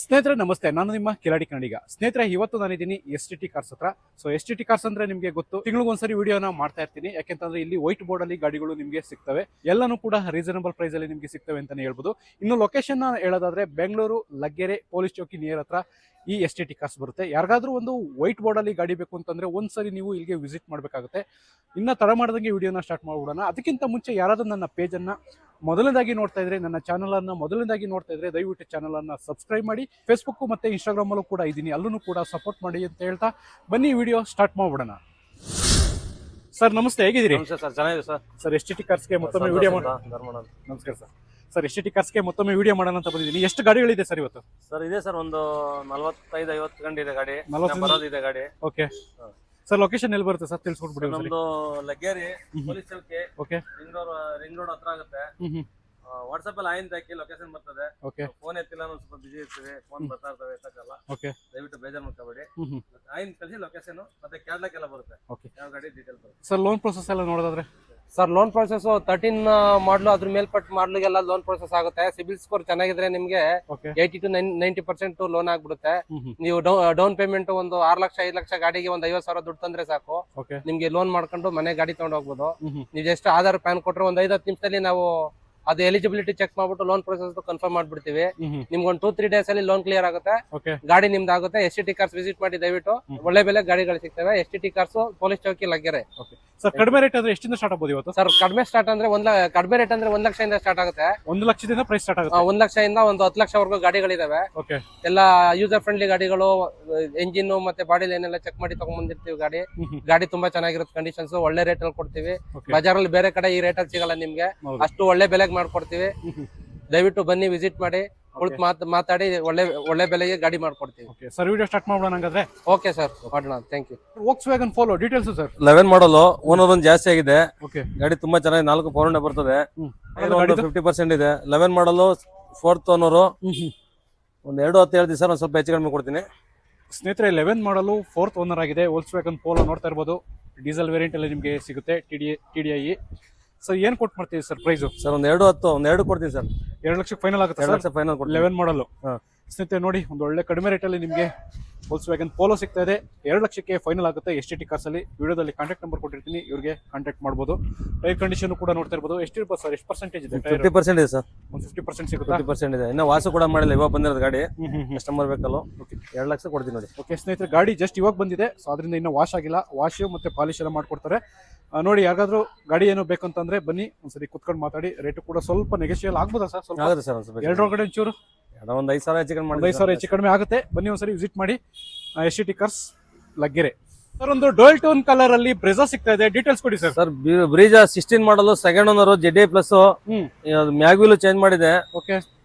ಸ್ನೇಹಿತರೆ ನಮಸ್ತೆ, ನಾನು ನಿಮ್ಮ ಕಿಲಾಡಿ ಕನ್ನಡಿಗ. ಸ್ನೇಹಿತರೆ, ಇವತ್ತು ನಾನಿದ್ದೀನಿ STT ಕಾರ್ಸ್ ಹತ್ರ. ಸೊ STT ಕಾರ್ಸ್ ಅಂದ್ರೆ ನಿಮಗೆ ಗೊತ್ತು, ತಿಂಗಳಿಗೊಂದ್ಸರಿ ವಿಡಿಯೋನ ಮಾಡ್ತಾ ಇರ್ತೀನಿ. ಯಾಕೆಂತಂದ್ರೆ ಇಲ್ಲಿ ವೈಟ್ ಬೋರ್ಡ್ ಅಲ್ಲಿ ಗಾಡಿಗಳು ನಿಮಗೆ ಸಿಗ್ತವೆ, ಎಲ್ಲಾನು ಕೂಡ ರೀಸನಬಲ್ ಪ್ರೈಸ್ ಅಲ್ಲಿ ನಿಮಗೆ ಸಿಗ್ತವೆ ಅಂತಾನೆ ಹೇಳ್ಬೋದು. ಇನ್ನು ಲೊಕೇಶನ್ ಹೇಳೋದಾದ್ರೆ ಬೆಂಗಳೂರು ಲಗ್ಗೆರೆ ಪೊಲೀಸ್ ಚೌಕಿ ನಿಯರ್ ಹತ್ರ ಈ STT ಕಾರ್ಸ್ ಬರುತ್ತೆ. ಯಾರಿಗಾದ್ರೂ ಒಂದು ವೈಟ್ ಬೋರ್ಡ್ ಅಲ್ಲಿ ಗಾಡಿ ಬೇಕು ಅಂತಂದ್ರೆ ಒಂದ್ಸರಿ ನೀವು ಇಲ್ಲಿಗೆ ವಿಸಿಟ್ ಮಾಡಬೇಕಾಗುತ್ತೆ. ಇನ್ನ ತಡ ಮಾಡದಂಗೆ ವಿಡಿಯೋನ ಸ್ಟಾರ್ಟ್ ಮಾಡ್ಬಿಡೋಣ. ಅದಕ್ಕಿಂತ ಮುಂಚೆ ಯಾರಾದ್ರೂ ನನ್ನ ಪೇಜ್ ಅನ್ನ ಮೊದಲನೇದಾಗಿ ನೋಡ್ತಾ ಇದ್ರೆ, ನನ್ನ ಚಾನಲ್ ಅನ್ನ ಮೊದಲನೇದಾಗಿ ನೋಡ್ತಾ ಇದ್ರೆ ದಯವಿಟ್ಟು ಚಾನಲ್ ಅನ್ನ ಸಬ್ಸ್ಕ್ರೈಬ್ ಮಾಡಿ. ಫೇಸ್ಬುಕ್ ಮತ್ತೆ ಇನ್ಸ್ಟಾಗ್ರಾಮ್ ಅಲ್ಲೂ ಕೂಡ ಇದ್ದೀನಿ, ಅಲ್ಲೂ ಕೂಡ ಸಪೋರ್ಟ್ ಮಾಡಿ ಅಂತ ಹೇಳ್ತಾ ಬನ್ನಿ ವಿಡಿಯೋ ಸ್ಟಾರ್ಟ್ ಮಾಡ್ಬಿಡೋಣ. ಸರ್ ನಮಸ್ತೆ, ಹೇಗಿದ್ದೀರಿ? ಸರ್ ಚೆನ್ನಾಗಿದೆ ಸರ್. ಸರ್ STT ಕಾರ್ಸ್ಗೆ ಮತ್ತೊಮ್ಮೆ ವಿಡಿಯೋ ಮಾಡೋಣ. ನಮಸ್ಕಾರ ಸರ್. ಸರ್ STT ಕಾರ್ಸ್ಗೆ ಮತ್ತೊಮ್ಮೆ ವಿಡಿಯೋ ಮಾಡೋಣ ಅಂತ ಬಂದಿದ್ದೀನಿ. ಎಷ್ಟು ಗಾಡಿಗಳಿದೆ ಸರ್ ಇವತ್ತು? ಸರ್ ಇದೆ ಸರ್, ಒಂದು 45-50 ಗಂಟೆ ಇದೆ ಗಾಡಿ. 40 ಬರೋದಿದೆ ಗಾಡಿ. ಓಕೆ ಸರ್, ಲೊಕೇಶನ್ ಎಲ್ಲಿ ಬರುತ್ತೆ ಸರ್ ತಿಳಿಸ್ಕೊಟ್ಬಿಡಿ. ನಮ್ದು ಲಗ್ಗೇರಿ ಪೊಲೀಸ್ ಚೌಕಿ, ಓಕೆ ರಿಂಗ್ ರೋಡ್ ಹತ್ರ ಆಗುತ್ತೆ. ವಾಟ್ಸ್ಆಪ್ ಅಲ್ಲಿ ಆಯ್ತು ಹಾಕಿ ಲೊಕೇಶನ್ ಬರ್ತದೆ. ಓಕೆ ಫೋನ್ ಎತ್ತಿಲ್ಲ, ಸ್ವಲ್ಪ ಬಿಜಿ ಇರ್ತೀವಿ, ಫೋನ್ ಬರ್ತಾ ಇರ್ತವೆ, ಎತ್ತಕ್ಕಲ್ಲ. ಓಕೆ ದಯವಿಟ್ಟು ಬೇಜಾರ್ ಮಾಡ್ಕೋಬೇಡಿ. ಆಯ್ತು ಕಳಿಸಿ ಲೊಕೇಶನ್, ಮತ್ತೆ ಕ್ಯಾಡ್ಲಾಕ್ ಎಲ್ಲ ಬರುತ್ತೆ. ಓಕೆ ಯಾವ ಗಾಡಿ ಡೀಟೇಲ್ ಬರುತ್ತೆ. ಸರ್, ಲೋನ್ ಪ್ರೊಸೆಸ್ ಎಲ್ಲ ನೋಡೋದಾದ್ರೆ? ಸರ್ ಲೋನ್ ಪ್ರೊಸೆಸ್ 13 ಮಾಡಲು ಅದ್ರ ಮೇಲ್ಪಟ್ಟ ಮಾಡ್ಲಿಗೆಲ್ಲ ಲೋನ್ ಪ್ರೊಸೆಸ್ ಆಗುತ್ತೆ. ಸಿಬಿಲ್ ಸ್ಕೋರ್ ಚೆನ್ನಾಗಿದ್ರೆ ನಿಮ್ಗೆ 80 to 90% ಲೋನ್ ಆಗ್ಬಿಡುತ್ತೆ. ನೀವು ಡೌನ್ ಪೇಮೆಂಟ್ ಒಂದು 6 ಲಕ್ಷ 5 ಲಕ್ಷ ಗಾಡಿಗೆ ಒಂದು 50,000 ದುಡ್ಡು ತಂದ್ರೆ ಸಾಕು, ನಿಮ್ಗೆ ಲೋನ್ ಮಾಡ್ಕೊಂಡು ಮನೆ ಗಾಡಿ ತಗೊಂಡು ಹೋಗ್ಬೋದು. ನೀವು ಎಷ್ಟು ಆಧಾರ್ ಪ್ಯಾನ್ ಕೊಟ್ರೆ ಒಂದು 5-10 ನಿಮಿಷದಲ್ಲಿ ನಾವು ಅದು ಎಲಿಜಿಬಿಲಿಟಿ ಚೆಕ್ ಮಾಡ್ಬಿಟ್ಟು ಲೋನ್ ಪ್ರೊಸೆಸ್ ಕನ್ಫರ್ಮ್ ಮಾಡ್ಬಿಡ್ತೀವಿ. ನಿಮ್ಗೆ ಒಂದು 2-3 ಡೇಸ್ ಅಲ್ಲಿ ಲೋನ್ ಕ್ಲಿಯರ್ ಆಗುತ್ತೆ, ಗಾಡಿ ನಿಮ್ದು ಆಗುತ್ತೆ. STT ಕಾರ್ಸ್ ವಿಸಿಟ್ ಮಾಡಿ ದಯವಿಟ್ಟು, ಒಳ್ಳೆ ಬೆಲೆ ಗಾಡಿಗಳು ಸಿಗ್ತವೆ. STT ಕಾರ್ಸ್ ಪೊಲೀಸ್ ಚೌಕಿ ಲಗ್ಗೆರೆ. ಸರ್, ಕಡಿಮೆ ರೇಟ್ ಅಂದ್ರೆ ಎಷ್ಟಿಂದ ಸ್ಟಾರ್ಟ್ ಆಗ್ಬೋದು ಇವತ್ತು? ಸರ್ ಕಡಿಮೆ ಸ್ಟಾರ್ಟ್ ಅಂದ್ರೆ ಕಡಿಮೆ ರೇಟ್ ಅಂದ್ರೆ 1 ಲಕ್ಷದಿಂದ ಸ್ಟಾರ್ಟ್ ಆಗುತ್ತೆ. 1 ಲಕ್ಷದಿಂದ ಪ್ರೈಸ್ ಸ್ಟಾರ್ಟ್ ಆಗುತ್ತೆ. 1 ಲಕ್ಷದಿಂದ ಒಂದು 10 ಲಕ್ಷವರೆಗೂ ಗಾಡಿಗಳಿದಾವೆ. ಎಲ್ಲ ಯೂಸರ್ ಫ್ರೆಂಡ್ಲಿ ಗಾಡಿಗಳು, ಎಂಜಿನ್ ಮತ್ತೆ ಬಾಡಿ ಲೈನ್ ಎಲ್ಲ ಚೆಕ್ ಮಾಡಿ ತಗೊಂಡ್ಬಂದಿರ್ತೀವಿ. ಗಾಡಿ ತುಂಬಾ ಚೆನ್ನಾಗಿರುತ್ತೆ, ಕಂಡೀಷನ್ಸ್ ಒಳ್ಳೆ ರೇಟ್ ಅಲ್ಲಿ ಕೊಡ್ತೀವಿ. ಬಜಾರಲ್ಲಿ ಬೇರೆ ಕಡೆ ಈ ರೇಟ್ ಅಲ್ಲಿ ಸಿಗಲ್ಲ ನಿಮ್ಗೆ, ಅಷ್ಟು ಒಳ್ಳೆ ಬೆಲೆಗೆ ಮಾಡ್ಕೊಡ್ತೀವಿ. ದಯವಿಟ್ಟು ಬನ್ನಿ, ವಿಸಿಟ್ ಮಾಡಿ, ಕುಳಿತು ಮಾತಾಡಿ ಒಳ್ಳೆ ಬೆಲೆಗೆ ಗಾಡಿ ಮಾಡ್ಕೊಡ್ತೀವಿ. ಸರ್, ವಿಡಿಯೋ ಸ್ಟಾರ್ಟ್ ಮಾಡೋಣ ಹಂಗಾದ್ರೆ? ಓಕೆ ಸರ್, ಮಾಡೋಣ. Thank you. Volkswagen Polo details sir? 11 model, owner ಒಂದು ಜಾಸ್ತಿ ಆಗಿದೆ. ಓಕೆ, ಗಾಡಿ ತುಂಬಾ ಚೆನ್ನಾಗಿ 4 400 ಬರ್ತದೆ. 50% ಇದೆ. 11 ಮಾಡಲ್, 4th ಓನರ್. ಒಂದು 210 ಹೇಳ್ತೀವಿ ಸರ್, ಒಂದು ಸ್ವಲ್ಪ ಹೆಚ್ಚು ಕಡಿಮೆ ಕೊಡ್ತೀನಿ. ಸ್ನೇಹಿತರೆ, 11 ಮಾಡಲು 4th ಓನರ್ ಆಗಿದೆ. Volkswagen Polo ನೋಡ್ತಾ ಇರ್ಬೋದು. ಡೀಸೆಲ್ ವೇರಿಯಂಟ್ ಅಲ್ಲಿ ನಿಮಗೆ ಸಿಗುತ್ತೆ, TDI. ಸರ್, ಏನ್ ಕೊಟ್ಟು ಮಾಡ್ತೀವಿ ಸರ್ ಪ್ರೈಸ್? ಸರ್ ಒಂದು 210, ಒಂದು 2 ಕೊಡ್ತೀನಿ ಸರ್. 2 ಲಕ್ಷಕ್ಕೆ ಫೈನಲ್ ಆಗುತ್ತೆ? 2 ಲಕ್ಷ ಫೈನಲ್ ಕೊಡ್ತೀನಿ. 11 ಮಾಡಲು. ಸ್ನೇಹಿತರೆ ನೋಡಿ, ಒಂದು ಒಳ್ಳೆ ಕಡಿಮೆ ರೇಟ್ ಅಲ್ಲಿ ನಿಮಗೆ Volkswagen Polo ಸಿಗ್ತಾ ಇದೆ. 2 ಲಕ್ಷಕ್ಕೆ ಫೈನಲ್ ಆಗುತ್ತೆ STT ಕಾರ್ಸ್ ಅಲ್ಲಿ. ವಿಡಿಯೋದಲ್ಲಿ ಕಾಂಟ್ಯಾಕ್ಟ್ ನಂಬರ್ ಕೊಟ್ಟಿರ್ತೀನಿ, ಇವ್ರಿಗೆ ಕಾಂಟ್ಯಾಕ್ಟ್ ಮಾಡಬಹುದು. ಟೈರ್ ಕಂಡೀಷನ್ ಕೂಡ ನೋಡ್ತಾ ಇರ್ಬೋದು. ಎಷ್ಟಿರ್ಬೋದು ಸರ್? ಎಷ್ಟು ಪರ್ಸೆಂಟೇಜ್ ಇದೆ? 50% ಇದೆ ಸರ್. ಒಂದು 50% ಸಿಗುತ್ತೆ. 50% ಇದೆ. ಇನ್ನು ವಾಸ ಕೂಡ ಮಾಡಿಲ್ಲ, ಇವಾಗ ಬಂದಿರೋದು ಗಾಡಿ. ಕಸ್ಟಮರ್ ಬೇಕಲ್ಲ. 2 ಲಕ್ಷ ಕೊಡ್ತೀನಿ ನೋಡಿ. ಓಕೆ ಸ್ನೇಹಿತರೆ, ಗಾಡಿ ಜಸ್ಟ್ ಇವಾಗ ಬಂದಿದೆ, ಸೊ ಅದರಿಂದ ಇನ್ನೂ ವಾಶ್ ಆಗಿಲ್ಲ. ವಾಶ್ ಮತ್ತೆ ಪಾಲಿಶ್ ಎಲ್ಲ ಮಾಡ್ಕೊಡ್ತಾರೆ. ನೋಡಿ, ಯಾರಿಗಾದ್ರೂ ಗಾಡಿ ಏನೋ ಬೇಕಂತಂದ್ರೆ ಬನ್ನಿ, ಒಂದ್ಸರಿ ಕುತ್ಕೊಂಡು ಮಾತಾಡಿ. ರೇಟ್ ಕೂಡ ಸ್ವಲ್ಪ ನೆಗೋಷಿಯೇಟ್ ಆಗ್ಬೋದಾ ಸರ್? ಸ್ವಲ್ಪ ಆಗುತ್ತೆ ಸರ್, ಸ್ವಲ್ಪ ಎರಡರೊಳಗಡೆ ಒಂಚೂರು ಒಂದು 5,000 ಹೆಚ್ಚು ಕಡಿಮೆ ಮಾಡಿ. 5,000 ಹೆಚ್ಚು ಕಡಿಮೆ ಆಗುತ್ತೆ. ಬನ್ನಿ ಒಂದ್ಸರಿ ವಿಸಿಟ್ ಮಾಡಿ. STT cars Laggere. ಸರ್, ಒಂದು ಡೋಲ್ ಟೋನ್ ಕಲರ್ ಅಲ್ಲಿ ಬ್ರೆಜಾ ಸಿಗ್ತಾ ಇದೆ, ಡೀಟೇಲ್ಸ್ ಕೊಡಿ ಸರ್. ಸರ್, ಬ್ರೀಜಾ 16 ಮಾಡಲ್, 2nd owner, ZA plus. Mag wheel change ಮಾಡಿದೆ. ಓಕೆ,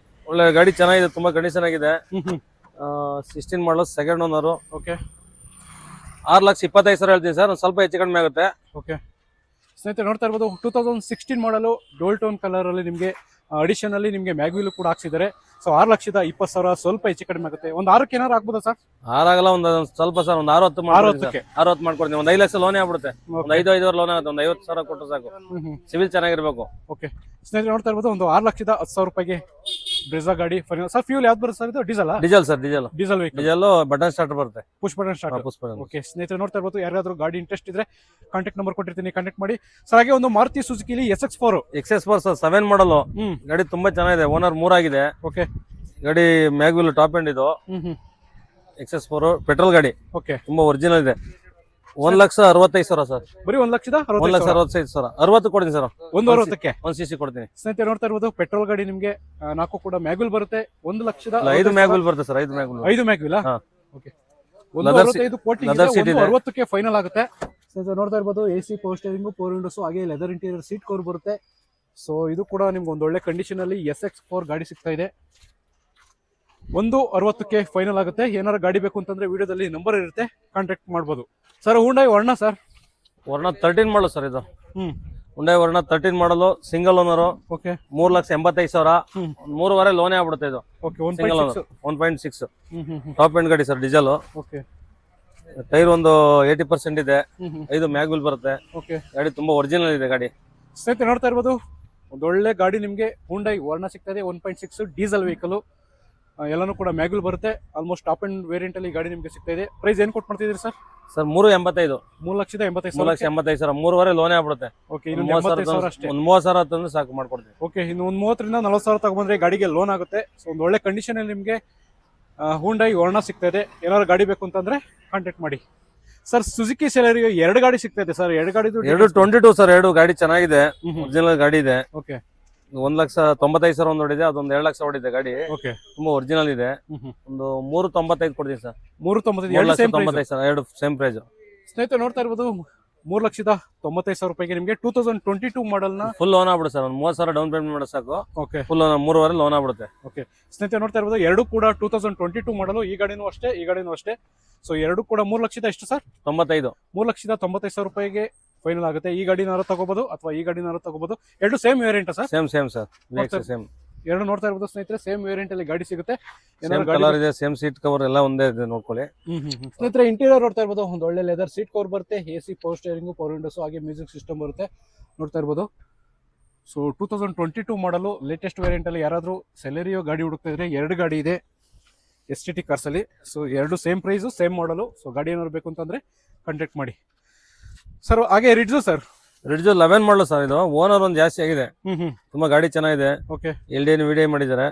ಒಳ್ಳೆ ಗಾಡಿ ಚೆನ್ನಾಗಿದೆ, ತುಂಬಾ ಕಂಡೀಷನ್ ಆಗಿದೆ. 16 ಮಾಡಲ್, 2nd ಓನರ್. ಓಕೆ, 6,25,000 ಹೇಳ್ತೀನಿ ಸರ್, ಒಂದು ಸ್ವಲ್ಪ ಹೆಚ್ಚು ಕಡಿಮೆ ಆಗುತ್ತೆ. ಓಕೆ ಸ್ನೇಹಿತರೆ, ನೋಡ್ತಾ ಇರ್ಬೋದು 2016 ಮಾಡಲು ಡೋಲ್ ಟೋನ್ ಕಲರ್ ಅಲ್ಲಿ ನಿಮಗೆ ಅಡಿಷನ್ ಅಲ್ಲಿ ನಿಮಗೆ ಮ್ಯಾಗ್ವಿಲ್ ಕೂಡ ಹಾಕ್ಸಿದ್ದಾರೆ. ಸೊ 6,20,000, ಸ್ವಲ್ಪ ಹೆಚ್ಚು ಕಡಿಮೆ ಆಗುತ್ತೆ. ಒಂದು 6ಕ್ಕೆ ಏನಾರು ಆಗ್ಬೋದಾ ಸರ್? 6 ಆಗಲ್ಲ, ಒಂದು ಸ್ವಲ್ಪ ಸರ್, ಒಂದು 60 ಮಾಡ್ಕೊಡ್ತೀನಿ. ಒಂದು 5 ಲಕ್ಷ ಲೋನೇ ಆಗ್ಬಿಡುತ್ತೆ. ಒಂದು 5-5 ಲೋನ್ ಆಗುತ್ತೆ. ಒಂದು 50,000 ಕೊಟ್ಟರೆ ಸಾಕು. ಸಿವಿಲ್ ಚೆನ್ನಾಗಿರ್ಬೇಕು. ಓಕೆ ಸ್ನೇಹಿತರೆ, ನೋಡ್ತಾ ಇರ್ಬೋದು ಒಂದು 6,10,000 ರೂಪಾಯಿಗೆ ಬ್ರೆಜಾ ಗಾಡಿ ಫೈನಲ್. ಸರ್, ಫ್ಯೂಲ್ ಯಾವ್ದು ಬರುತ್ತೆ ಸರ್? ಇದು diesel sir, diesel button starter ಬರುತ್ತೆ, ಪುಷ್ ಬಟನ್ ಸ್ಟಾರ್ಟ್. ಓಕೆ ಸ್ನೇಹಿತರೆ, ನೋಡ್ತಾ ಇರ್ಬೋದು. ಯಾರಾದ್ರೂ ಗಾಡಿ ಇಂಟ್ರೆಸ್ಟ್ ಇದ್ರೆ ಕಾಂಟ್ಯಾಕ್ಟ್ ನಂಬರ್ ಕೊಟ್ಟಿರ್ತೀನಿ, ಕಾಂಟ್ಯಾಕ್ಟ್ ಮಾಡಿ. ಸರ್, ಹಾಗೆ ಒಂದು ಮಾರುತಿ ಸುಜುಕಿಲಿ XS4 ಸರ್, 7 ಮಾಡಲ್. ಗಾಡಿ ತುಂಬಾ ಚೆನ್ನಾಗಿದೆ, ಓನರ್ 3 ಆಗಿದೆ. ಓಕೆ, ಗಾಡಿ ಮ್ಯಾಗ್ವಿಲ್ ಟಾಪ್ ಎಂಡ್ ಇದು. XS4 ಪೆಟ್ರೋಲ್ ಗಾಡಿ. ಓಕೆ, ತುಂಬಾ ಒರಿಜಿನಲ್ ಇದೆ. 1,65,000 ಸರ್. ಬರೀ 1,65,000. 1,65,000. 60 ಕೊಡ್ತೀನಿ ಸರ್. 160ಕ್ಕೆ 1 cc ಕೊಡ್ತೀನಿ. ಸ್ನೇಹಿತರೆ, ನೋಡ್ತಾ ಇರ್ಬೋದು ಪೆಟ್ರೋಲ್ ಗಾಡಿ ನಿಮ್ಗೆ 4 ಕೂಡ ಮ್ಯಾಗ್ವಿಲ್ ಬರುತ್ತೆ. 1,05,000 ಮ್ಯಾಗ್ವಿಲ್ ಬರುತ್ತೆ ಸರ್. 5 ಮ್ಯಾಗ್ವಿಲ್. ಓಕೆ, 165 ಕೋಟಿ 60ಕ್ಕೆ ಫೈನಲ್ ಆಗುತ್ತೆ. ನೋಡ್ತಾ ಇರ್ಬೋದು AC ಪವರ್ ಸ್ಟೇರಿಂಗ್, 4 ವಿಂಡೋಸ್, ಹಾಗೆ ಲೆದರ್ ಇಂಟೀರಿಯರ್ ಸೀಟ್ ಕವರ್ ಬರುತ್ತೆ. ಸೊ ಇದು ಕೂಡ ನಿಮ್ಗೆ ಒಂದು ಒಳ್ಳೆ ಕಂಡೀಷನ್ ಅಲ್ಲಿ SX4 ಗಾಡಿ ಸಿಗ್ತಾ ಇದೆ. 160ಕ್ಕೆ ಫೈನಲ್ ಆಗುತ್ತೆ. ಏನಾರ ಗಾಡಿ ಬೇಕು ಅಂತಂದ್ರೆ ವಿಡಿಯೋದಲ್ಲಿ ನಂಬರ್ ಇರುತ್ತೆ, ಕಾಂಟ್ಯಾಕ್ಟ್ ಮಾಡ್ಬೋದು. ಸರ್, ಹುಂಡೈ ವರ್ಣ ಸರ್? ವರ್ಣ 13 ಮಾಡಲ್ ಸರ್ ಇದು. ಹುಂಡೈ ವರ್ಣ 13 ಮಾಡಲ್, ಸಿಂಗಲ್ ಓನರ್. ಓಕೆ, 3,85,000. 3.5 ಲೋನೇ ಆಗ್ಬಿಡುತ್ತೆ ಇದು. ಓಕೆ, 1.6 ಟಾಪ್ ಎಂಡ್ ಗಾಡಿ ಸರ್, ಡೀಸೆಲ್. ಓಕೆ, ಟೈರ್ ಒಂದು 80% ಇದೆ. 5 ಮ್ಯಾಗ್ವಿಲ್ ಬರುತ್ತೆ. ಓಕೆ, ಗಾಡಿ ತುಂಬಾ ಒರಿಜಿನಲ್ ಇದೆ ಗಾಡಿ. ಸ್ನೇಹಿತರೆ, ನೋಡ್ತಾ ಇರ್ಬೋದು ಒಂದು ಒಳ್ಳೆ ಗಾಡಿ ನಿಮ್ಗೆ ಹುಂಡೈ ವರ್ಣ ಸಿಗ್ತಾ ಇದೆ. 1.6 ಡೀಸೆಲ್ ವೆಹಿಕಲ್. ಎಲ್ಲಾನು ಕೂಡ ಮ್ಯಾಗ್ವಿಲ್ ಬರುತ್ತೆ. ಆಲ್ಮೋಸ್ಟ್ ಟಾಪ್ ಅಂಡ್ ವೇರಿಯಂಟ್ ಅಲ್ಲಿ ಗಾಡಿ ನಿಮಗೆ ಸಿಗ್ತಾ ಇದೆ. ಪ್ರೈಸ್ ಏನು ಕೊಟ್ಟು ಮಾಡ್ತಿದ್ದೀರಿ ಸರ್? ಸರ್ 385. 3,85,000. 3,85,000 3.5 ಲೋನೇ ಆಗ್ಬಿಡುತ್ತೆ. ಓಕೆ, ಇನ್ನು 80,000 ಅಷ್ಟೇ. ಒಂದು 30,000 ತಂದ್ರೆ ಸಾಕು ಮಾಡ್ಕೊಡ್ತೀವಿ. ಓಕೆ, ಇನ್ನು ಒಂದು 30,000 ರಿಂದ 40,000 ತಗೊಂಡ್ರೆ ಗಾಡಿಗೆ ಲೋನ್ ಆಗುತ್ತೆ. ಸೊ ಒಂದು ಒಳ್ಳೆ ಕಂಡೀಷನ್ ಅಲ್ಲಿ ನಿಮಗೆ ಹುಂಡೈ ವರ್ಣ ಸಿಗ್ತಾ ಇದೆ. ಏನಾದ್ರು ಗಾಡಿ ಬೇಕು ಅಂತಂದ್ರೆ ಕಾಂಟ್ಯಾಕ್ಟ್ ಮಾಡಿ. ಸರ್ ಸುಜುಕಿ ಸೆಲೆರಿಯೋ 2 ಗಾಡಿ ಸಿಗ್ತಾ ಇದೆ ಸರ್. 2 ಗಾಡಿದು 22 ಸರ್. 2 ಗಾಡಿ ಚೆನ್ನಾಗಿದೆ, ಒರಿಜಿನಲ್ ಗಾಡಿ ಇದೆ. ಓಕೆ, 1,95,000 ಒಂದು ಹೊಡಿದೆ, ಅದೊಂದು 2 ಲಕ್ಷ ಹೊಡಿದೆ ಗಾಡಿ. ಓಕೆ, ತುಂಬಾ ಒರಿಜಿನಲ್ ಇದೆ. ಒಂದು 395 ಕೊಡ್ತೀನಿ ಸರ್. 395 sir, 2 same price. ಸ್ನೇಹಿತರೆ ನೋಡ್ತಾ ಇರ್ಬೋದು, 3,95,000 ರೂಪಾಯಿಗೆ ನಿಮಗೆ 2022 ಮಾಡೆಲ್ ನ ಫುಲ್ ಲೋನ್ ಆಗ್ಬಿಡುತ್ತೆ ಸರ್. ಒಂದು 30,000 ಡೌನ್ ಪೇಮೆಂಟ್ ಮಾಡೋದು ಸಾಕು. ಓಕೆ, ಫುಲ್ 3.5 ಲೋನ್ ಆಗ್ಬಿಡುತ್ತೆ. ಓಕೆ ಸ್ನೇಹಿತರೆ ನೋಡ್ತಾ ಇರ್ಬೋದು, 2 ಕೂಡ 2022 ಮಾಡಲು. ಈ ಗಾಡಿನೂ ಅಷ್ಟೇ, ಈ ಗಾಡಿನೂ ಅಷ್ಟೇ. ಸೊ 2 ಕೂಡ 3 ಲಕ್ಷದ ಎಷ್ಟು ಸರ್? 95. 3,95,000 ರೂಪಾಯಿಗೆ ಫೈನಲ್ ಆಗುತ್ತೆ. ಈ ಗಾಡಿನಾರು ತಗೋಬಹುದು ಅಥವಾ ಈ ಗಾಡಿನಾರು ತಗೋಬಹುದು. 2 same variant sir? Same sir, same. 2 ನೋಡ್ತಾ ಇರ್ಬೋದು ಸ್ನೇಹಿತರೆ, ಸೇಮ್ ವೇರಿಯಂಟ್ ಅಲ್ಲಿ ಗಾಡಿ ಸಿಗುತ್ತೆ. ಕಲರ್ ಇದೆ, ಸೇಮ್ ಸೀಟ್ ಕವರ್ ಎಲ್ಲ ಒಂದೇ ಇದೆ, ನೋಡ್ಕೊಳ್ಳಿ. ಸ್ನೇಹಿತರೆ ಇಂಟೀರಿಯರ್ ನೋಡ್ತಾ ಇರ್ಬೋದು, ಒಂದು ಒಳ್ಳೆ ಲೆದರ್ ಸೀಟ್ ಕವರ್ ಬರುತ್ತೆ. AC power steering, power Windows, ಹಾಗೆ ಮ್ಯೂಸಿಕ್ ಸಿಸ್ಟಮ್ ಬರುತ್ತೆ. ನೋಡ್ತಾ ಇರ್ಬೋದು. ಸೊ 2022 ಮಾಡಲು ಲೇಟೆಸ್ಟ್ ವೇರಿಯಂಟ್ ಅಲ್ಲಿ ಯಾರಾದ್ರೂ ಸೆಲೆರಿಯೋ ಗಾಡಿ ಹುಡುಕ್ತಾ ಇದ್ರೆ 2 ಗಾಡಿ ಇದೆ STT ಕಾರ್ಸ್ ಅಲ್ಲಿ. ಸೊ 2 ಸೇಮ್ ಪ್ರೈಸ್, ಸೇಮ್ ಮಾಡಲು. ಸೊ ಗಾಡಿ ಏನಾದ್ರು ಬೇಕು ಅಂತಂದ್ರೆ ಕಾಂಟ್ಯಾಕ್ಟ್ ಮಾಡಿ ಸರ್. ಹಾಗೆ ರಿಡ್ಜು ಸರ್? ರಿಡ್ಜು 11 ಮಾಡಲು ಸರ್. ಇದು ಓನರ್ ಒಂದು ಜಾಸ್ತಿ ಆಗಿದೆ, ತುಂಬಾ ಗಾಡಿ ಚೆನ್ನಾಗಿದೆ. ಓಕೆ, LDN ವಿಡಿಯೋ ಮಾಡಿದ್ದಾರೆ.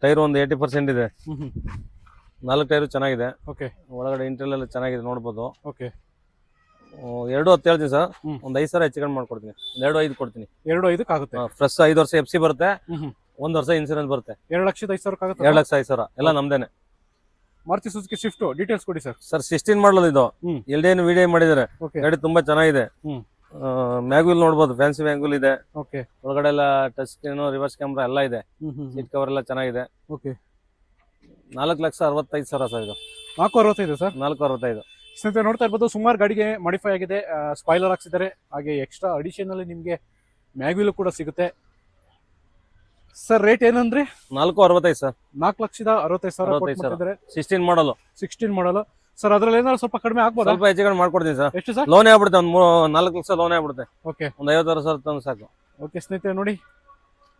ಟೈರ್ ಒಂದು 80% ಇದೆ. 4 ಟೈರು ಚೆನ್ನಾಗಿದೆ. ಓಕೆ, ಒಳಗಡೆ ಇಂಟೀರಿಯರ್ ಎಲ್ಲ ಚೆನ್ನಾಗಿದೆ, ನೋಡ್ಬೋದು. ಓಕೆ, 2.10 ಹೇಳ್ತೀನಿ ಸರ್. ಒಂದು 5,000 ಹೆಚ್ಚು ಕಡಿಮೆ ಮಾಡ್ಕೊಡ್ತೀನಿ. 2.5 ಕೊಡ್ತೀನಿ. 2.5 ಆಗುತ್ತೆ. ಫ್ರೆಶ್ 5 ವರ್ಷ FC ಬರುತ್ತೆ, 1 ವರ್ಷ ಇನ್ಸೂರೆನ್ಸ್ ಬರುತ್ತೆ. 2,05,000 ಆಗುತ್ತೆ. 2,05,000 ಎಲ್ಲ ನಮ್ದೇನೆ. ಮಾರುತಿ ಸುಜುಕಿ ಸ್ವಿಫ್ಟ್ ಡೀಟೇಲ್ಸ್ ಕೊಡಿ ಸರ್. ಸರ್ 16 ಮಾಡಲ್ ಇದು. LDN ವಿಡಿಯೋ ಮಾಡಿದ್ದಾರೆ. ಗಾಡಿ ತುಂಬಾ ಚೆನ್ನಾಗಿದೆ. ಮ್ಯಾಗ್ವಿಲ್ ನೋಡ್ಬೋದು, ಫ್ಯಾನ್ಸಿ ಮ್ಯಾಗ್ವಿಲ್ ಇದೆ. ಓಕೆ, ಒಳಗಡೆ ಎಲ್ಲ ಟಚ್ ಸ್ಕ್ರೀನ್, ರಿವರ್ಸ್ ಕ್ಯಾಮ್ರಾ ಎಲ್ಲ ಇದೆ. ಸೀಟ್ ಕವರ್ ಎಲ್ಲ ಚೆನ್ನಾಗಿದೆ. ಓಕೆ, 4,65,000 ಸರ್ ಇದು. 465 ಸರ್? 465. ಸ್ನೇಹಿತರೆ ನೋಡ್ತಾ ಇರ್ಬೋದು, ಸುಮಾರು ಗಾಡಿಗೆ ಮಾಡಿಫೈ ಆಗಿದೆ. ಸ್ಪಾಯ್ಲರ್ ಹಾಕ್ಸಿದ್ದಾರೆ, ಹಾಗೆ ಎಕ್ಸ್ಟ್ರಾ ಅಡಿಷನಲ್ ನಿಮಗೆ ಮ್ಯಾಗ್ವಿಲ್ ಕೂಡ ಸಿಗುತ್ತೆ. ಸರ್ ರೇಟ್ ಏನಂದ್ರೆ? 465 ಸರ್. 4,65,000 16 ಮಾಡಲು. 16 ಮಾಡಲು ಸರ್. ಅದ್ರಲ್ಲಿ ಏನಾದ್ರು ಸ್ವಲ್ಪ ಕಡಿಮೆ ಆಗ್ಬೋದು? ಸ್ವಲ್ಪ ಹೆಚ್ಚು ಕಡಿಮೆ ಮಾಡ್ಕೊಡ್ತೀನಿ ಸರ್. ಎಷ್ಟು ಸರ್? ಲೋನ್ ಆಗ್ಬಿಡುತ್ತೆ, ಒಂದು 4 ಲಕ್ಷ ಲೋನ್ ಆಗ್ಬಿಡುತ್ತೆ. ಓಕೆ, ಒಂದು 56,000 ತಂದು ಸಾಕು. ಓಕೆ ಸ್ನೇಹಿತರೆ ನೋಡಿ,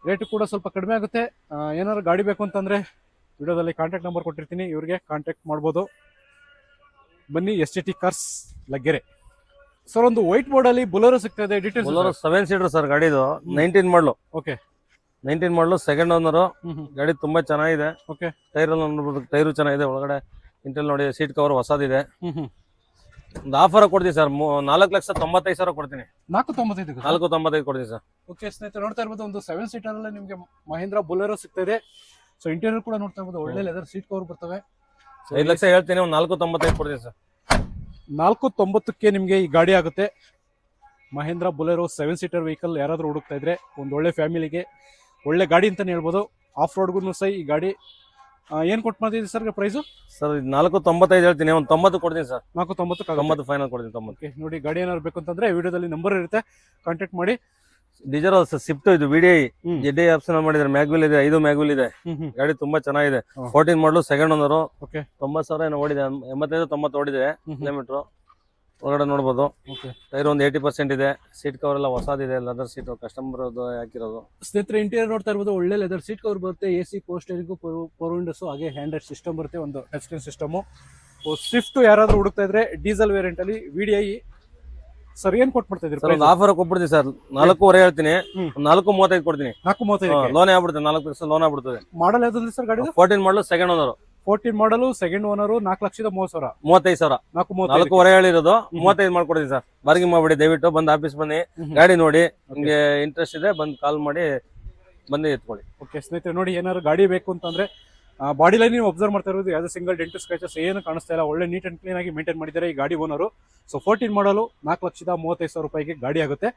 ರೇಟ್ ಕೂಡ ಸ್ವಲ್ಪ ಕಡಿಮೆ ಆಗುತ್ತೆ. ಏನಾದ್ರು ಗಾಡಿ ಬೇಕು ಅಂತಂದ್ರೆ ವಿಡಿಯೋದಲ್ಲಿ ಕಾಂಟ್ಯಾಕ್ಟ್ ನಂಬರ್ ಕೊಟ್ಟಿರ್ತೀನಿ, ಇವ್ರಿಗೆ ಕಾಂಟ್ಯಾಕ್ಟ್ ಮಾಡ್ಬೋದು. ಬನ್ನಿ, STT ಕಾರ್ಸ್ ಲಗ್ಗೆರೆ. ಸರ್ ಒಂದು ವೈಟ್ ಬೋರ್ಡ್ ಅಲ್ಲಿ ಬುಲೋರೋ ಸಿಗ್ತಾ ಇದೆ, ಡೀಟೇಲ್ಸ್? Bolero 7 seater sir. ಗಾಡಿದು 19 ಮಾಡಲು. ಓಕೆ, 19 ಮಾಡಲು, ಸೆಕೆಂಡ್ ಓನರ್. ಗಾಡಿ ತುಂಬಾ ಚೆನ್ನಾಗಿದೆ. ಓಕೆ, ಟೈರ್ ನೋಡ್ಬೋದು, ಟೈರು ಚೆನ್ನಾಗಿದೆ. ಒಳಗಡೆ ಇಂಟೆಲ್ ನೋಡಿ, ಸೀಟ್ ಕವರ್ ಹೊಸದಿದೆ. ಒಂದು ಆಫರ್ ಕೊಡ್ತೀನಿ ಸರ್. 4,95,000 ಕೊಡ್ತೀನಿ. 495 ಕೊಡ್ತೀನಿ ಸರ್. ಓಕೆ ಸ್ನೇಹಿತರೆ ನೋಡ್ತಾ ಇರ್ಬೋದು, ಒಂದು 7 ಸೀಟರ್ ಅಲ್ಲಿ ನಿಮಗೆ ಮಹೇಂದ್ರ ಬುಲೆರೋ ಸಿಗ್ತಾ ಇದೆ. ಸೊ ಇಂಟೀರಿಯರ್ ಕೂಡ ನೋಡ್ತಾ ಇರ್ಬೋದು, ಒಳ್ಳೆ ಲೆದರ್ ಸೀಟ್ ಕವರ್ ಬರ್ತವೆ. 5 ಲಕ್ಷ ಹೇಳ್ತೀನಿ, ಒಂದು 4,95 ಕೊಡ್ತೀನಿ ಸರ್. 4,90ಕ್ಕೆ ನಿಮಗೆ ಈ ಗಾಡಿ ಆಗುತ್ತೆ. ಮಹೇಂದ್ರ ಬುಲೆರೋ 7 ಸೀಟರ್ ವೆಹಿಕಲ್ ಯಾರಾದ್ರೂ ಹುಡುಕ್ತಾ ಇದ್ರೆ, ಒಂದು ಒಳ್ಳೆ ಫ್ಯಾಮಿಲಿಗೆ ಒಳ್ಳೆ ಗಾಡಿ ಅಂತಾನೆ ಹೇಳ್ಬೋದು. ಆಫ್ ರೋಡ್ಗೂ ಸಹ ಈ ಗಾಡಿ ಏನ್ ಕೊಟ್ಟು ಮಾಡ್ತಿದ್ದೀವಿ ಸರ್ ಪ್ರೈಸು? ಸರ್ 4,95 ಹೇಳ್ತೀನಿ, ಒಂದು 90 ಕೊಡ್ತೀನಿ ಸರ್. 4,90 ಫೈನಲ್ ಕೊಡ್ತೀನಿ. 90. ನೋಡಿ, ಗಾಡಿ ಏನಾದ್ರು ಬೇಕು ಅಂತಂದ್ರೆ ವಿಡಿಯೋದಲ್ಲಿ ನಂಬರ್ ಇರುತ್ತೆ, ಕಾಂಟ್ಯಾಕ್ಟ್ ಮಾಡಿ. ಡೀಸೆಲ್ ಸ್ವಿಫ್ಟ್ ಇದು VDI ZDI ಆಪ್ಷನ್ ಮಾಡಿದ್ರೆ. ಮ್ಯಾಗ್ವಿಲ್ ಇದೆ, 5 ಮ್ಯಾಗ್ವಿಲ್ ಇದೆ. ಗಾಡಿ ತುಂಬಾ ಚೆನ್ನಾಗಿದೆ. 14 ಮಾಡಲು, ಸೆಕೆಂಡ್ ಓನರ್. 90,000 ಏನೋ ಓಡಿದೆ, 85-90 ಓಡಿದೆ ಕಿಲೋಮೀಟರ್. ಒಳಗಡೆ ನೋಡ್ಬೋದು. ಟೈರ್ ಒಂದು 80% ಇದೆ. ಸೀಟ್ ಕವರ್ ಎಲ್ಲ ಹೊಸದಿದೆ, ಲೆದರ್ ಸೀಟ್ ಕಸ್ಟಮರ್ ಹಾಕಿರೋದು. ಸ್ನೇಹಿತರೆ ಇಂಟೀರಿಯರ್ ನೋಡ್ತಾ ಇರ್ಬೋದು, ಒಳ್ಳೆ ಲೆದರ್ ಸೀಟ್ ಕವರ್ ಬರುತ್ತೆ. AC power steering, power Windows, ಹಾಗೆ ಹ್ಯಾಂಡ್ ಸಿಸ್ಟಮ್ ಬರುತ್ತೆ, ಒಂದು ಟಚ್ ಸ್ಕ್ರೀನ್ ಸಿಸ್ಟಮ್. ಸ್ವಿಫ್ಟ್ ಯಾರಾದ್ರೂ ಹುಡುಕ್ತಾ ಇದ್ರೆ ಡೀಸೆಲ್ ವೇರಿಯಂಟ್ ಅಲ್ಲಿ VDI ಸರ್ ಏನ್ ಕೊಟ್ಟು ಮಾಡ್ತಾ ಇದ್ದೀರಿ? ಒಂದು ಆಫರ್ ಕೊಟ್ಬಿಡ್ತೀನಿ ಸರ್. 4.5 ಹೇಳ್ತೀನಿ, 4,35 ಕೊಡ್ತೀನಿ. 4,35 ಲೋನ್ ಆಗ್ಬಿಡುತ್ತೆ. 4 ಲಕ್ಷ ಲೋನ್ ಆಗ್ಬಿಡುತ್ತದೆ. ಮಾಡಲ್ ಯಾವ್ದು ಸರ್ ಗಾಡಿ? 14 ಮಾಡಲು, ಸೆಕೆಂಡ್ ಓನರ್. 14 ಮಾಡಲು, ಸೆಕೆಂಡ್ ಓನರ್. 4,30,000. 35,000. 4.5 ಹೇಳಿರೋದು, 35 ಮಾಡ್ಕೊಡ್ತೀನಿ ಸರ್. ಬಾರ್ಗಿಂಗ್ ಮಾಡ್ಬಿಡಿ, ದಯವಿಟ್ಟು ಬಂದು ಆಫೀಸ್ ಬನ್ನಿ, ಗಾಡಿ ನೋಡಿ. ನಿಮ್ಗೆ ಇಂಟ್ರೆಸ್ಟ್ ಇದೆ ಬಂದು ಕಾಲ್ ಮಾಡಿ ಬಂದು ಎತ್ಕೊಳ್ಳಿ. ಓಕೆ ಸ್ನೇಹಿತರೆ ನೋಡಿ, ಏನಾದ್ರು ಗಾಡಿ ಬೇಕು ಅಂತಂದ್ರೆ ಬಾಡಿ ಲೈನ್ ನೀವು ಅಬ್ಸರ್ವ್ ಮಾಡ್ತಾ ಇರೋದು, ಯಾವ್ದು ಸಿಂಗಲ್ ಡೆಂಟ್ ಸ್ಕ್ರಾಚಸ್ ಏನು ಕಾಣಿಸ್ತಾ ಇಲ್ಲ. ಒಳ್ಳೆ ನೀಟ್ ಅಂಡ್ ಕ್ಲೀನ್ ಆಗಿ ಮೇಂಟೈನ್ ಮಾಡಿದ್ದಾರೆ ಈ ಗಾಡಿ ಓನರು. ಸೊ 14 ಮಾಡಲು, 4,35,000 ರೂಪಾಯಿಗೆ ಗಾಡಿ ಆಗುತ್ತೆ.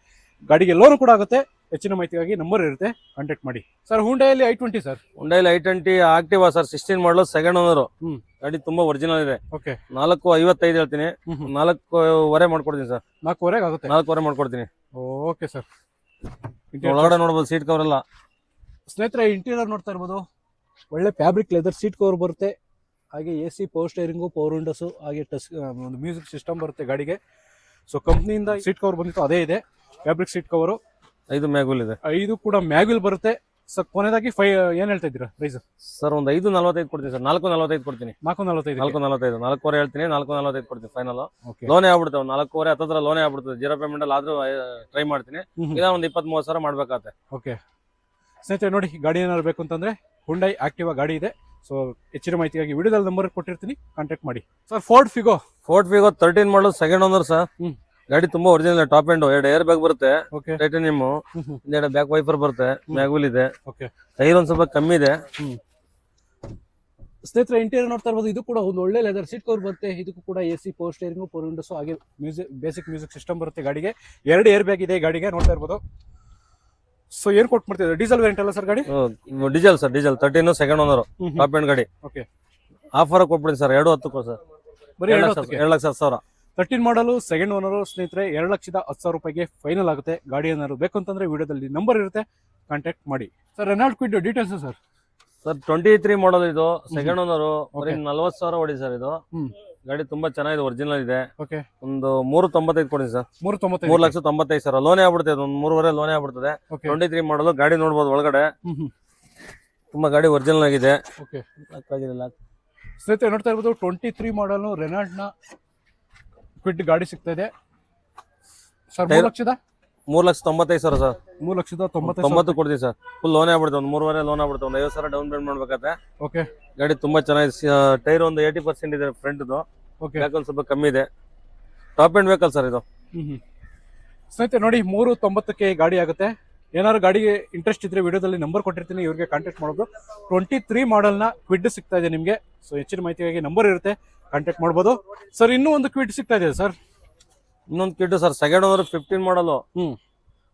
ಗಾಡಿಗೆ ಲೋನ್ ಕೂಡ ಆಗುತ್ತೆ. ಹೆಚ್ಚಿನ ಮಾಹಿತಿಗಾಗಿ ನಂಬರ್ ಇರುತ್ತೆ, ಕಾಂಟ್ಯಾಕ್ಟ್ ಮಾಡಿ. ಸರ್ ಹುಂಡೈಯಲ್ಲಿ i20 ಸರ್? ಹುಂಡೈಲಿ i20 ಆಕ್ಟಿವಾ ಸರ್. 16 ಮಾಡಲು, ಸೆಕೆಂಡ್ ಓನರ್. ಗಾಡಿ ತುಂಬಾ ಒರಿಜಿನಲ್ ಇದೆ. ಓಕೆ, 4,55 ಹೇಳ್ತೀನಿ, 4.25 ಮಾಡ್ಕೊಡ್ತೀನಿ ಸರ್. 4.25 ಆಗುತ್ತೆ. 4.25 ಮಾಡ್ಕೊಡ್ತೀನಿ. Okay sir. ಒಳಗಡೆ ನೋಡ್ಬೋದು, ಸೀಟ್ ಕವರ್ ಎಲ್ಲ. ಸ್ನೇಹಿತರೆ ಇಂಟೀರಿಯರ್ ನೋಡ್ತಾ ಇರ್ಬೋದು, ಒಳ್ಳೆ ಫ್ಯಾಬ್ರಿಕ್ ಲೆದರ್ ಸೀಟ್ ಕವರ್ ಬರುತ್ತೆ. ಹಾಗೆ AC power steering, power windows, ಹಾಗೆ ಟಚ್ ಒಂದು ಮ್ಯೂಸಿಕ್ ಸಿಸ್ಟಮ್ ಬರುತ್ತೆ ಗಾಡಿಗೆ. ಸೊ ಕಂಪ್ನಿಯಿಂದ ಸೀಟ್ ಕವರ್ ಬಂದಿತ್ತು, ಅದೇ ಇದೆ ಫ್ಯಾಬ್ರಿಕ್ ಸೀಟ್ ಕವರು. 5 ಮ್ಯಾಗ್ವಿಲ್ ಇದೆ. 5 ಕೂಡ ಮ್ಯಾಗ್ವಿಲ್ ಬರುತ್ತೆ. ಸರ್ ಕೊನೆದಾಗಿ ಏನ್ ಹೇಳ್ತಾ ಇದ್ದೀರಾ ಪ್ರೈಸ್? ಸರ್ ಒಂದು 5.45 ಕೊಡ್ತೀನಿ ಸರ್. 4.45 ಕೊಡ್ತೀನಿ. 4.45. 4.45 4.5 ಹೇಳ್ತೀನಿ. 4.45 ಕೊಡ್ತೀನಿ ಫೈನಲ್. ಓಕೆ. ಲೋನೇ ಆಗ್ಬಿಡ್ತವೆ 4.5 ಹತ್ತತ್ರ ಲೋನೇ ಆಗ್ಬಿಡ್ತದೆ. 0 ಪೇಮೆಂಟ್ ಅಲ್ಲಿ ಆದ್ರೂ ಟ್ರೈ ಮಾಡ್ತೀನಿ. ಇಲ್ಲ ಒಂದು 20-30 ಸಾವಿರ ಮಾಡ್ಬೇಕಾಗತ್ತೆ. ಓಕೆ ಸ್ನೇಹಿತರೆ ನೋಡಿ, ಗಾಡಿ ಏನಾದ್ರು ಬೇಕು ಅಂತಂದ್ರೆ ಹುಂಡೈ ಆಕ್ಟಿವಾ ಗಾಡಿ ಇದೆ. ಸೊ ಹೆಚ್ಚಿನ ಮಾಹಿತಿಗಾಗಿ ವಿಡಿಯೋದಲ್ಲಿ ನಂಬರ್ ಕೊಟ್ಟಿರ್ತೀನಿ, ಕಾಂಟ್ಯಾಕ್ಟ್ ಮಾಡಿ. Sir Ford Figo 13 model second owner sir. ಗಾಡಿ ತುಂಬಾ original top end. 2 air bag ಬರುತ್ತೆ, ಟೈಟಾನಿಯಂ. 2 ಬ್ಯಾಕ್ ವೈಪರ್ ಬರುತ್ತೆ, ಮ್ಯಾಗ್ವಿಲ್ ಇದೆ. ಟೈರ್ ಒಂದ್ ಸ್ವಲ್ಪ ಕಮ್ಮಿ ಇದೆ. ಸ್ನೇಹಿತರೆ ಇಂಟೀರಿಯರ್ ನೋಡ್ತಾ ಇರ್ಬೋದು, ಇದು ಕೂಡ ಒಂದು ಒಳ್ಳೆ ಲೆದರ್ ಸೀಟ್ ಕವರ್ ಬರುತ್ತೆ. ಇದಕ್ಕೂ ಕೂಡ AC, power steering, power Windows, ಹಾಗೆ ಬೇಸಿಕ್ ಮ್ಯೂಸಿಕ್ ಸಿಸ್ಟಮ್ ಬರುತ್ತೆ ಗಾಡಿಗೆ. 2 ಏರ್ ಬ್ಯಾಗ್ ಇದೆ ಗಾಡಿಗೆ, ನೋಡ್ತಾ ಇರ್ಬೋದು. ಸೊ ಏನ್ ಕೊಟ್ಟು ಮಾಡ್ತಿದ್ದಾರೆ? ಡೀಸೆಲ್ ವೇರಿಯಂಟ್ ಅಲ್ಲ ಸರ್ ಗಾಡಿ? Diesel sir, diesel 13 second owner top end ಗಾಡಿ. ಓಕೆ. ಆಫರ್ ಕೊಟ್ಬಿಡಿ ಸರ್ 2.10 ಸರ್. ಬರೀ 2,10,000. 13 ಮಾಡಲು ಸೆಕೆಂಡ್ ಓನರ್ ಸ್ನೇಹಿತರೆ, 2,10,000 ರೂಪಾಯಿಗೆ ಫೈನಲ್ ಆಗುತ್ತೆ. ಗಾಡಿ ಏನಾದ್ರು ಬೇಕು ಅಂತಂದ್ರೆ ವಿಡಿಯೋದಲ್ಲಿ ನಂಬರ್ ಇರುತ್ತೆ, ಕಾಂಟ್ಯಾಕ್ಟ್ ಮಾಡಿ. Sir Renault Kwid details sir? Sir 23 ಮಾಡಲ್ ಇದು, ಸೆಕೆಂಡ್ ಓನರ್. 40,000 ಹೊಡಿ ಸರ್ ಇದು. ಗಾಡಿ ತುಂಬಾ ಚೆನ್ನಾಗಿದೆ, ಒರಿಜಿನಲ್ ಇದೆ. ಓಕೆ. ಒಂದು 3.95 ಕೊಡಿ ಸರ್. 3,95,000 ಲೋನೇ ಆಗ್ಬಿಡ್ತದೆ. ಒಂದು 3.5 ಲೋನೇ ಆಗ್ಬಿಡ್ತದೆ. 23 ಮಾಡಲು ಗಾಡಿ ನೋಡ್ಬೋದು ಒಳಗಡೆ. ತುಂಬಾ ಗಾಡಿ ಒರಿಜಿನಲ್ ಆಗಿದೆ. ಓಕೆ. ಸ್ನೇಹಿತರೆ ನೋಡ್ತಾ ಇರ್ಬೋದು, 23 ಮಾಡಲ್ ರೆನಾಲ್ಡ್ ನ ಕ್ವಿಡ್ ಗಾಡಿ ಸಿಗ್ತಾ ಇದೆ ಸರ್. 3,95,000 ಸರ್. 3,90,000 ಕೊಡ್ತೀವಿ ಸರ್. ಫುಲ್ ಲೋನೇ ಆಗ್ಬಿಡುತ್ತೆ. ಒಂದು 3.5 ಲೋನ್ ಆಗ್ಬಿಡುತ್ತೆ. ಒಂದು 50,000 ಡೌನ್ ಪೇಮೆಂಟ್ ಮಾಡ್ಬೇಕಾದ್ರೆ. ಓಕೆ. ಗಾಡಿ ತುಂಬಾ ಚೆನ್ನಾಗಿದೆ. ಟೈರ್ ಒಂದು 80% ಇದೆ ಫ್ರಂಟ್ದು. ಓಕೆ. ಬ್ಯಾಕ್ ಒಂದು ಸ್ವಲ್ಪ ಕಮ್ಮಿ ಇದೆ. ಟಾಪ್ ಎಂಡ್ ವೆಹಿಕಲ್ ಸರ್ ಇದು. ಸ್ನೇಹಿತರೆ ನೋಡಿ, 3.90ಕ್ಕೆ ಗಾಡಿ ಆಗುತ್ತೆ. ಏನಾದ್ರು ಗಾಡಿಗೆ ಇಂಟ್ರೆಸ್ಟ್ ಇದ್ರೆ ವಿಡಿಯೋದಲ್ಲಿ ನಂಬರ್ ಕೊಟ್ಟಿರ್ತೀನಿ, ಇವ್ರಿಗೆ ಕಾಂಟ್ಯಾಕ್ಟ್ ಮಾಡೋದು. 23 ಮಾಡಲ್ ನ ಕ್ವಿಡ್ ಸಿಗ್ತಾ ಇದೆ ನಿಮ್ಗೆ. ಸೊ ಹೆಚ್ಚಿನ ಮಾಹಿತಿಗಾಗಿ ನಂಬರ್ ಇರುತ್ತೆ, ಕಾಂಟ್ಯಾಕ್ಟ್ ಮಾಡ್ಬೋದು. ಸರ್ ಇನ್ನೂ ಒಂದು ಕ್ವಿಡ್ ಸಿಗ್ತಾ ಇದೆ ಸರ್. ಇನ್ನೊಂದು ಕಿಡ್ ಸರ್, ಸೆಕೆಂಡ್ ಓನರ್ 15 ಮಾಡಲು.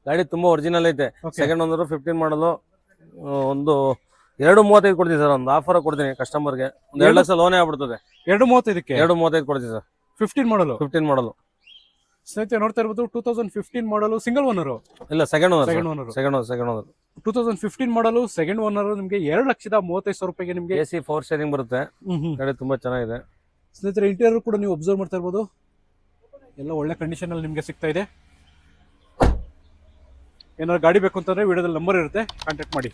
ಗಾಡಿ ತುಂಬಾ ಒರಿಜಿನಲ್ ಐತೆ. ಸೆಕೆಂಡ್ ಓನರ್ 15 ಮಾಡಲು. ಒಂದು 2.35 ಕೊಡ್ತೀನಿ ಸರ್. ಒಂದು ಆಫರ್ ಕೊಡ್ತೀನಿ ಕಸ್ಟಮರ್ಗೆ. ಒಂದು 2 ಲಕ್ಷ ಲೋನೇ ಆಗ್ಬಿಡ್ತದೆ. 2.35ಕ್ಕೆ 2.35 ಕೊಡ್ತೀನಿ ಸರ್. 15 ಮಾಡಲು. ಸ್ನೇಹಿತರೆ ನೋಡ್ತಾ ಇರ್ಬೋದು, 2015 ಮಾಡಲು ಸಿಂಗಲ್ ಓನರ್. ಇಲ್ಲ ಸೆಕೆಂಡ್ ಓನರ್. 2015 ಮಾಡಲು ಸೆಕೆಂಡ್ ಓನರ್. ನಿಮಗೆ 2,35,000 ರೂಪಾಯಿಗೆ ನಿಮಗೆ AC ಪವರ್ ಸ್ಟೇರಿಂಗ್ ಬರುತ್ತೆ. ಗಾಡಿ ತುಂಬಾ ಚೆನ್ನಾಗಿದೆ. ಸ್ನೇಹಿತರೆ ಇಂಟೀರಿಯರ್ ಕೂಡ ನೀವು ಅಬ್ಸರ್ವ್ ಮಾಡ್ತಾ ಇರ್ಬೋದು, ಎಲ್ಲ ಒಳ್ಳೆ ಕಂಡೀಷನ್ ಅಲ್ಲಿ ನಿಮಗೆ ಸಿಗ್ತಾ ಇದೆ. ಏನಾದ್ರು ಗಾಡಿ ಬೇಕು ಅಂತಂದ್ರೆ ವಿಡಿಯೋದಲ್ಲಿ ನಂಬರ್ ಇರುತ್ತೆ, ಕಾಂಟ್ಯಾಕ್ಟ್ ಮಾಡಿ.